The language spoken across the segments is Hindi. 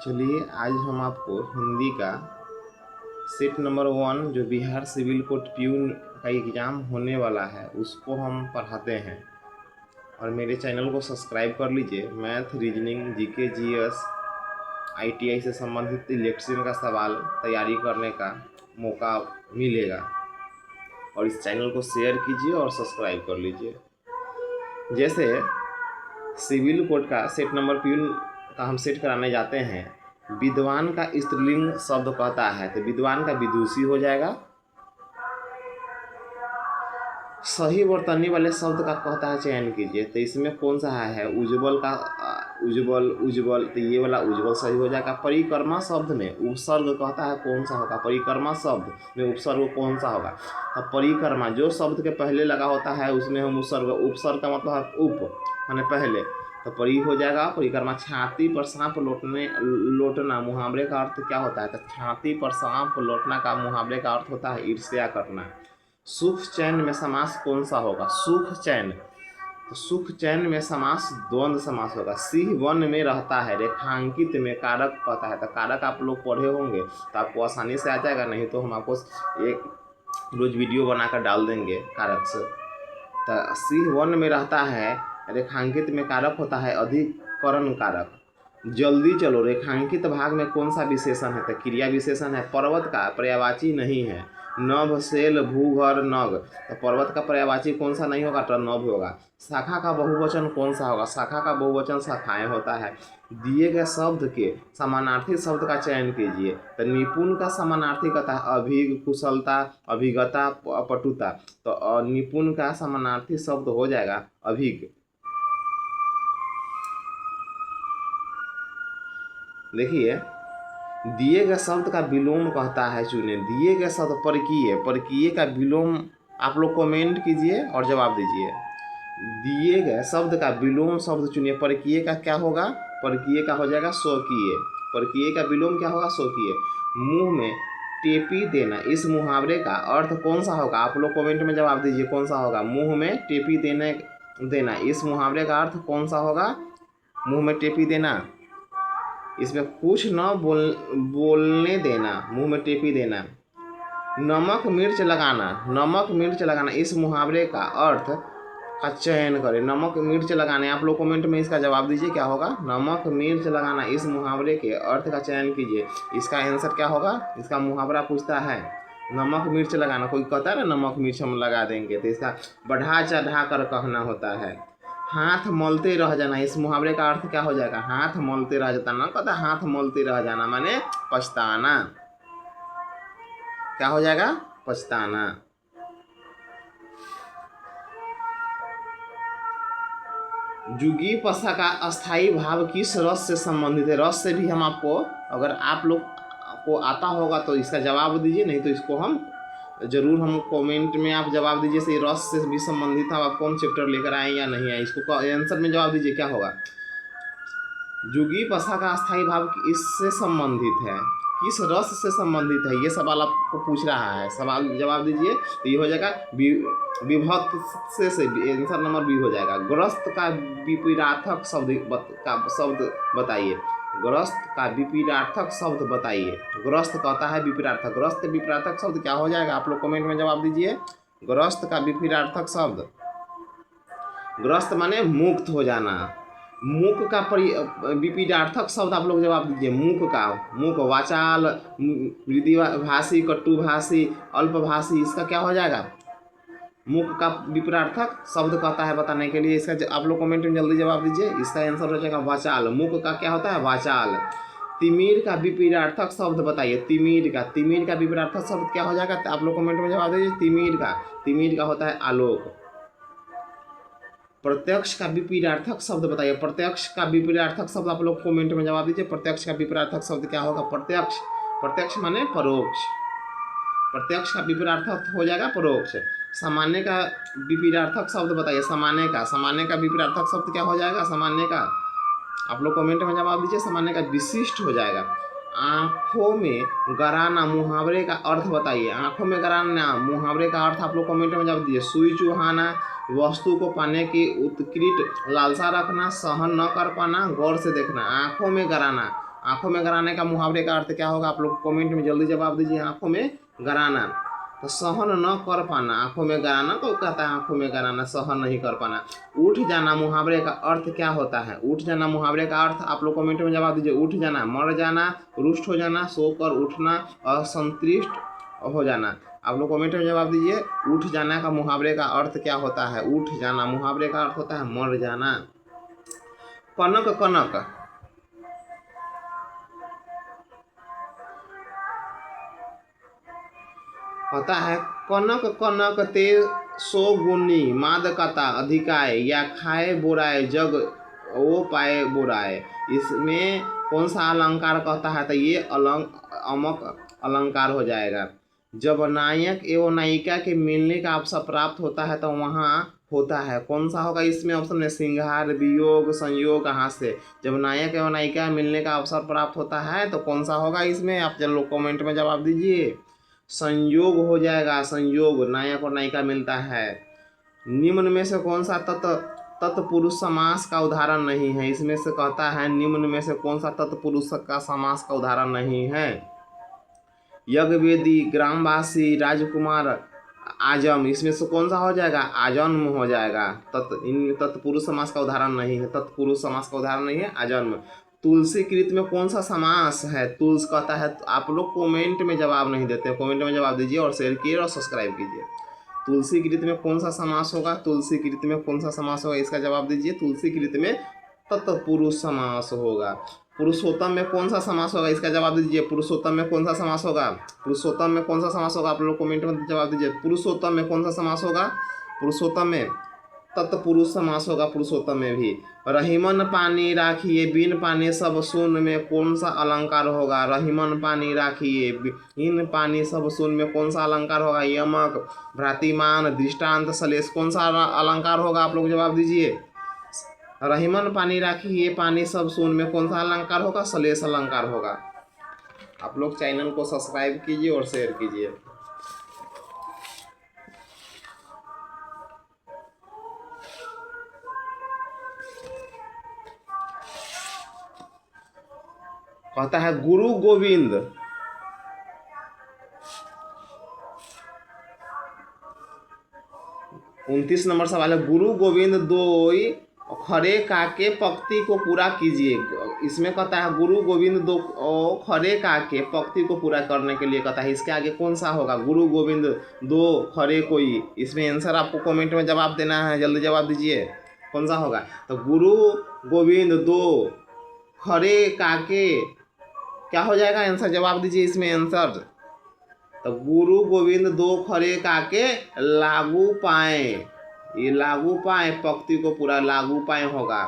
चलिए आज हम आपको हिंदी का सेट नंबर 1 जो बिहार सिविल कोर्ट प्यून का एग्ज़ाम होने वाला है उसको हम पढ़ाते हैं। और मेरे चैनल को सब्सक्राइब कर लीजिए। Math, reasoning, GK, GS, ITI से संबंधित इलेक्शन का सवाल तैयारी करने का मौका मिलेगा। और इस चैनल को शेयर कीजिए और सब्सक्राइब कर लीजिए। जैसे सिविल कोर्ट का सेट नंबर प्यून का हम सेट कराने जाते हैं, विद्वान का स्त्रीलिंग शब्द कहता है तो विद्वान का विदुषी हो जाएगा। सही वर्तनी वाले शब्द का कहता है चयन कीजिए, तो इसमें कौन सा है? उज्ज्वल का उज्ज्वल, तो ये वाला उज्ज्वल सही हो जाएगा। परिक्रमा शब्द में उपसर्ग कहता है कौन सा होगा? परिक्रमा शब्द में उपसर्ग कौन सा होगा? अब परिक्रमा जो शब्द के पहले लगा होता है उसमें हम उपसर्ग का मतलब है उप माने पहले, तो परी हो जाएगा। परिक्रमा। छाती पर सांप लौटना मुहावरे का अर्थ क्या होता है? तो छाती पर सांप लौटना का मुहावरे का अर्थ होता है ईर्ष्या करना। सुख चैन में समास कौन सा होगा? सुख चैन, तो सुख चैन में समास द्वंद्व समास होगा। सिंह वन में रहता है, रेखांकित में कारक कहता है, तो कारक आप लोग पढ़े होंगे तो आपको आसानी से आ जाएगा, नहीं तो हम आपको एक रोज वीडियो बनाकर डाल देंगे कारक से। तो सिंह वन में रहता है, रेखांकित में कारक होता है अधिकरण कारक। जल्दी चलो रेखांकित भाग में कौन सा विशेषण है? तो क्रिया विशेषण है। पर्वत का पर्यायवाची नहीं है। नभ, शैल, भूगर्भ, नग, तो पर्वत का पर्यायवाची कौन सा नहीं होगा? तो नभ होगा। शाखा का बहुवचन कौन सा होगा? शाखा का बहुवचन शाखाएं होता है। दिए गए शब्द के समानार्थी शब्द का चयन कीजिए, तो निपुण का समानार्थी कहता है अभिज्ञ, कुशलता, अभिज्ञता, पटुता, तो निपुण का समानार्थी शब्द हो जाएगा अभिज्ञ। देखिए दिए गए शब्द का विलोम कहता है चुने। दिए गए शब्द परकीय का विलोम आप लोग कमेंट कीजिए और जवाब दीजिए। दिए गए शब्द का विलोम शब्द चुनिए। परकीय का क्या होगा? परकीय का हो जाएगा स्वकीय। परकीय का विलोम क्या होगा? स्वकीय। मुंह में टेपी देना, इस मुहावरे का अर्थ कौन सा होगा? आप लोग कमेंट में जवाब दीजिए कौन सा होगा? मुंह में टेपी देना, इस मुहावरे का अर्थ कौन सा होगा? मुंह में टेपी देना, इसमें कुछ न बोलने देना, मुंह में टेपी देना। नमक मिर्च लगाना, इस मुहावरे का अर्थ का चयन करें। नमक मिर्च लगाना, आप लोग कमेंट में इसका जवाब दीजिए क्या होगा? नमक मिर्च लगाना, इस मुहावरे के अर्थ का चयन कीजिए। इसका आंसर क्या होगा? इसका मुहावरा पूछता है नमक मिर्च लगाना। कोई कहता है ना नमक मिर्च हम लगा देंगे, तो इसका बढ़ा चढ़ा कर कहना होता है। हाथ मलते रह जाना, इस मुहावरे का अर्थ क्या हो जाएगा? हाथ मलते रह जाता ना कहता, हाथ मलते रह जाना माने पछताना। क्या हो जाएगा? पछताना। जुगी पसा का अस्थाई भाव किस रस से संबंधित है? रस से भी हम आपको, अगर आप लोग को आता होगा तो इसका जवाब दीजिए, नहीं तो इसको हम जरूर कमेंट में आप जवाब दीजिए से रस से भी संबंधित है, आप कौन चैप्टर लेकर आए या नहीं आए, इसको आंसर में जवाब दीजिए क्या होगा? जुगी पसा का अस्थाई भाव इससे संबंधित है, किस रस से संबंधित है, ये सवाल आपको पूछ रहा है। सवाल जवाब दीजिए तो ये हो जाएगा विभक्त से आंसर नंबर बी हो जाएगा। ग्रस्त का विपरीतार्थक शब्द बताइए। ग्रस्त का विपरीतार्थक शब्द बताइए। ग्रस्त कहता है विपरीतार्थक, ग्रस्त के विपरीतार्थक शब्द क्या हो जाएगा? आप लोग कमेंट में जवाब दीजिए। ग्रस्त का विपरीतार्थक शब्द, ग्रस्त माने मुक्त हो जाना। मूक का विपरीतार्थक शब्द आप लोग जवाब दीजिए। मूक वाचाल, मृदुभाषी, कटुभाषी, अल्पभाषी, इसका क्या हो जाएगा? मूक का विपरीतार्थक शब्द कहता है बताने के लिए, इसका आप लोग कमेंट में जल्दी जवाब दीजिए। इसका आंसर हो जाएगा वाचाल। मूक का क्या होता है? वाचाल। तिमिर का विपरीतार्थक शब्द बताइए। तिमिर का विपरीतार्थक शब्द क्या हो जाएगा? आप लोग कमेंट में जवाब दीजिए। तिमिर का होता है आलोक। प्रत्यक्ष का विपरीतार्थक शब्द बताइए। प्रत्यक्ष का विपरीतार्थक शब्द आप लोग कमेंट में जवाब दीजिए। प्रत्यक्ष का विपरीतार्थक शब्द क्या होगा? प्रत्यक्ष माने परोक्ष। प्रत्यक्ष का विपरीतार्थक हो जाएगा परोक्ष। सामान्य का विपरीतार्थक शब्द बताइए। सामान्य का विपरीतार्थक शब्द क्या हो जाएगा? सामान्य का आप लोग कमेंट में जवाब दीजिए। सामान्य का विशिष्ट हो जाएगा। आँखों में गराना, मुहावरे का अर्थ बताइए। आँखों में गराना मुहावरे का अर्थ आप लोग कमेंट में जवाब दीजिए। सुई चुहाना, वस्तु को पाने की उत्कृष्ट लालसा रखना, सहन न कर पाना, गौर से देखना। आँखों में गराना, आंखों में गराने का मुहावरे का अर्थ क्या होगा? आप लोग कमेंट में जल्दी जवाब दीजिए। आंखों में गराना, तो सहन न कर पाना। आंखों में गराना तो कहता है आंखों में गराना, सहन नहीं कर पाना। उठ जाना मुहावरे का अर्थ क्या होता है? उठ जाना मुहावरे का अर्थ आप लोग कमेंट में जवाब दीजिए। उठ जाना, मर जाना, रुष्ट हो जाना, सोकर उठना, असंतुष्ट हो जाना। आप लोग कमेंट में जवाब दीजिए। उठ जाना का मुहावरे का अर्थ क्या होता है? उठ जाना मुहावरे का अर्थ होता है मर जाना। कनक कनक, होता है कनक कनक ते सो गुनी मादकता अधिकाय या खाए बुराए जग वो पाए बुराए। इसमें कौन सा अलंकार कहता है? तो ये अमक अलंकार हो जाएगा। जब नायक एवं नायिका के मिलने का अवसर प्राप्त होता है तो वहाँ होता है, कौन सा होगा इसमें? ऑप्शन में श्रृंगार, वियोग, संयोग, हास्य। जब नायक एवं नायिका मिलने का अवसर प्राप्त होता है तो कौन सा होगा इसमें? आप चलो कमेंट में जवाब दीजिए। संयोग हो जाएगा, संयोग, नायक और नायिका मिलता है। निम्न में से कौन सा तत्पुरुष समास का उदाहरण नहीं है? इसमें से कहता है निम्न में से कौन सा तत्पुरुष का समास का उदाहरण नहीं है? यज्ञवेदी, ग्रामवासी, राजकुमार, आजम, इसमें से कौन सा हो जाएगा? आजन्म हो जाएगा। तत्पुरुष समास का उदाहरण नहीं है, तत्पुरुष समास का उदाहरण नहीं है, आजन्म। तुलसी कृत में कौन सा समास है? तुलस कहता है। आप लोग कमेंट में जवाब नहीं देते, कमेंट में जवाब दीजिए और शेयर कीजिए और सब्सक्राइब कीजिए। तुलसी कृत में कौन सा समास होगा? तुलसी कृत में कौन सा समास होगा, इसका जवाब दीजिए। तुलसी कृत में तत्पुरुष समास होगा। पुरुषोत्तम में कौन सा समास होगा, इसका जवाब दीजिए। पुरुषोत्तम में कौन सा समास होगा? पुरुषोत्तम में कौन सा समास होगा? आप लोग कमेंट में जवाब दीजिए। पुरुषोत्तम में कौन सा समास होगा? पुरुषोत्तम में तत्पुरुष समास होगा। पुरुषोत्तम में भी। रहीमन पानी राखिए बिन पानी सब शून्य में कौन सा अलंकार होगा? रहीमन पानी राखिए बिन पानी सब शून्य में कौन सा अलंकार होगा? यमक, भ्रातिमान, दृष्टांत, सलेश, कौन सा अलंकार होगा? आप लोग जवाब दीजिए। रहीमन पानी राखिए पानी सब शून्य में कौन सा अलंकार होगा? सलेश अलंकार होगा। आप लोग चैनल को सब्सक्राइब कीजिए और शेयर कीजिए। कहता है गुरु गोविंद, 29 नंबर सवाल है। गुरु गोविंद दोई खरे काके पंक्ति को पूरा कीजिए। इसमें कहता है गुरु गोविंद दो खरे काके पंक्ति को पूरा करने के लिए कहता है। इसके आगे कौन सा होगा? गुरु गोविंद दो खरे कोई। इसमें आंसर आपको कमेंट में जवाब देना है, जल्दी जवाब दीजिए। कौन सा होगा? तो गुरु गोविंद दो खरे काके क्या हो जाएगा आंसर? जवाब दीजिए इसमें आंसर। तो गुरु गोविंद दो खरे काके लागू पाए, ये लागू पाए पंक्ति को पूरा लागू पाए होगा।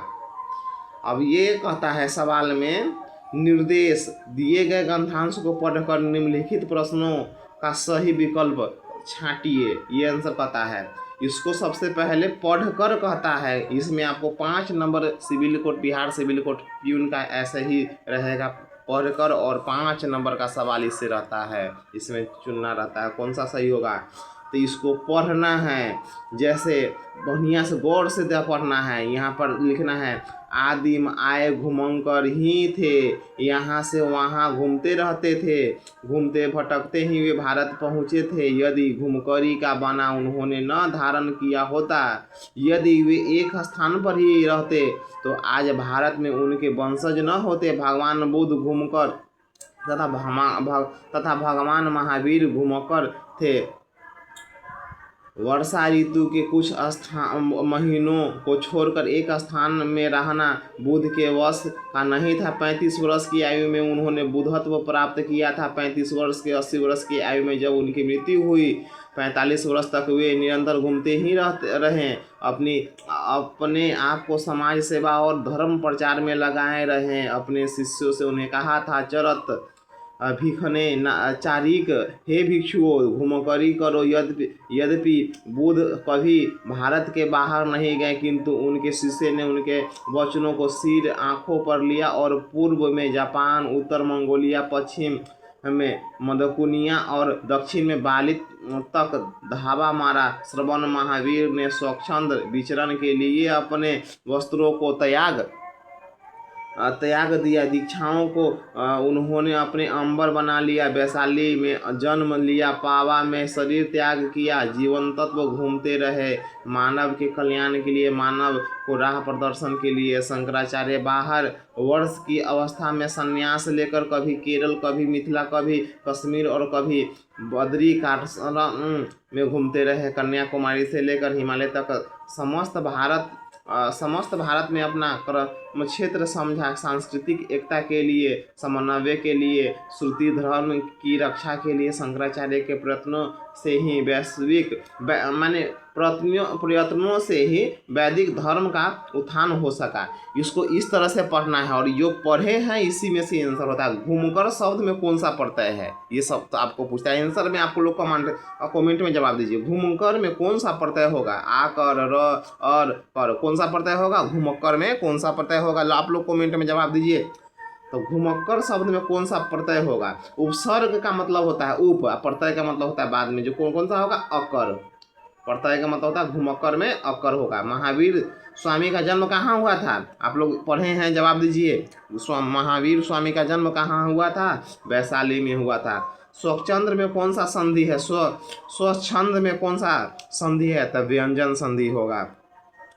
अब ये कहता है सवाल में निर्देश दिए गए ग्रंथांश को पढ़कर निम्नलिखित प्रश्नों का सही विकल्प छांटिए, ये आंसर कहता है। इसको सबसे पहले पढ़कर कहता है। इसमें आपको 5 number civil code, Bihar civil code peon का ऐसे ही रहेगा, पढ़कर, और 5 नंबर का सवाल इससे रहता है, इसमें चुनना रहता है कौन सा सही होगा। तो इसको पढ़ना है, जैसे बढ़िया से गौर से पढ़ना है। यहाँ पर लिखना है आदिम आए घुमंकर ही थे, यहाँ से वहाँ घूमते रहते थे, घूमते भटकते ही वे भारत पहुँचे थे। यदि घुमकरी का बना उन्होंने न धारण किया होता, यदि वे एक स्थान पर ही रहते तो आज भारत में उनके वंशज न होते। भगवान बुद्ध घूमकर तथा भगवान महावीर घूमकर थे। वर्षा ऋतु के कुछ महीनों को छोड़कर एक स्थान में रहना बुद्ध के वश का नहीं था। 35 वर्ष की आयु में उन्होंने बुद्धत्व प्राप्त किया था। 35 वर्ष के 80 वर्ष की आयु में जब उनकी मृत्यु हुई, 45 वर्ष तक वे निरंतर घूमते ही रहे, अपने आप को समाज सेवा और धर्म प्रचार में लगाए रहे। अपने शिष्यों से उन्हें कहा था चरत भिखने चारिक, हे भिक्षुओं घुमकरी करो। यद्यपि बुद्ध कभी भारत के बाहर नहीं गए, किंतु उनके शिष्य ने उनके वचनों को सिर आंखों पर लिया और पूर्व में जापान, उत्तर मंगोलिया, पश्चिम में मदकुनिया और दक्षिण में बालित तक धावा मारा। श्रवण महावीर ने स्वच्छंद विचरण के लिए अपने वस्त्रों को त्याग त्याग दिया, दीक्षाओं को उन्होंने अपने अंबर बना लिया, वैशाली में जन्म लिया, पावा में शरीर त्याग किया, जीवन तत्व घूमते रहे, मानव के कल्याण के लिए, मानव को राह प्रदर्शन के लिए। शंकराचार्य बाहर वर्ष की अवस्था में संन्यास लेकर कभी केरल, कभी मिथिला, कभी कश्मीर और कभी बद्री काश्मीर में घूमते रहे। कन्याकुमारी से लेकर हिमालय तक समस्त भारत में अपना कर्म क्षेत्र समझा। सांस्कृतिक एकता के लिए, समन्वय के लिए, श्रुति धर्म की रक्षा के लिए शंकराचार्य के प्रयत्नों से ही प्रयत्नों से ही वैदिक धर्म का उत्थान हो सका। इसको इस तरह से पढ़ना है और जो पढ़े हैं इसी में से आंसर होता है। घूमकर शब्द में कौन सा प्रत्यय है, ये सब तो आपको पूछता है। आंसर में आपको लोग कमेंट में जवाब दीजिए। घूमकर में कौन सा प्रत्यय होगा, आ कर, र, और, पर, कौन सा प्रत्यय होगा। घूमकर में कौन सा प्रत्यय होगा, आप लोग कमेंट में जवाब दीजिए। तो घुमक्कर शब्द में कौन सा प्रत्यय होगा। उपसर्ग का मतलब होता है उप, प्रत्यय का मतलब होता है बाद में, जो कौन सा होगा, अकर। प्रत्यय का मतलब होता है घुमक्कर में अकर होगा। महावीर स्वामी का जन्म कहाँ हुआ था, आप लोग पढ़े हैं, जवाब दीजिए। महावीर स्वामी का जन्म कहाँ हुआ था, वैशाली में हुआ था। स्वच्छंद में कौन सा संधि है, स्वच्छंद में कौन सा संधि है, तब व्यंजन संधि होगा।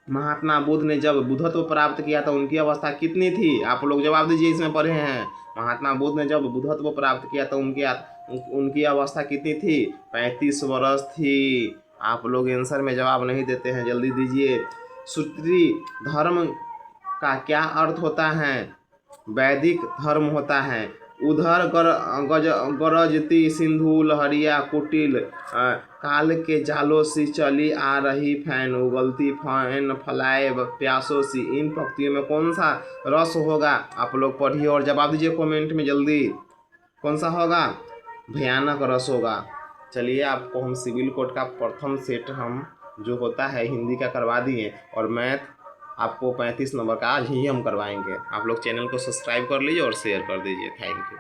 महात्मा बुद्ध ने जब बुद्धत्व प्राप्त किया तो उनकी अवस्था कितनी थी, आप लोग जवाब दीजिए, इसमें पढ़े हैं। महात्मा बुद्ध ने जब बुद्धत्व प्राप्त किया तो उनकी अवस्था कितनी थी, 35 वर्ष थी। आप लोग आंसर में जवाब नहीं देते हैं, जल्दी दीजिए। सूत्री धर्म का क्या अर्थ होता है, वैदिक धर्म होता है। उधर गरजती सिंधु लहरिया कुटिल, काल के जालों सी चली आ रही फैन, उगलती फैन फैलाए प्यासों सी। इन पंक्तियों में कौन सा रस होगा, आप लोग पढ़िए और जवाब दीजिए कमेंट में जल्दी। कौन सा होगा, भयानक रस होगा। चलिए, आपको हम सिविल कोड का प्रथम सेट हम जो होता है हिंदी का करवा दिए, और मैथ आपको 35 नंबर का आज ही हम करवाएंगे। आप लोग चैनल को सब्सक्राइब कर लीजिए और शेयर कर दीजिए। Thank you.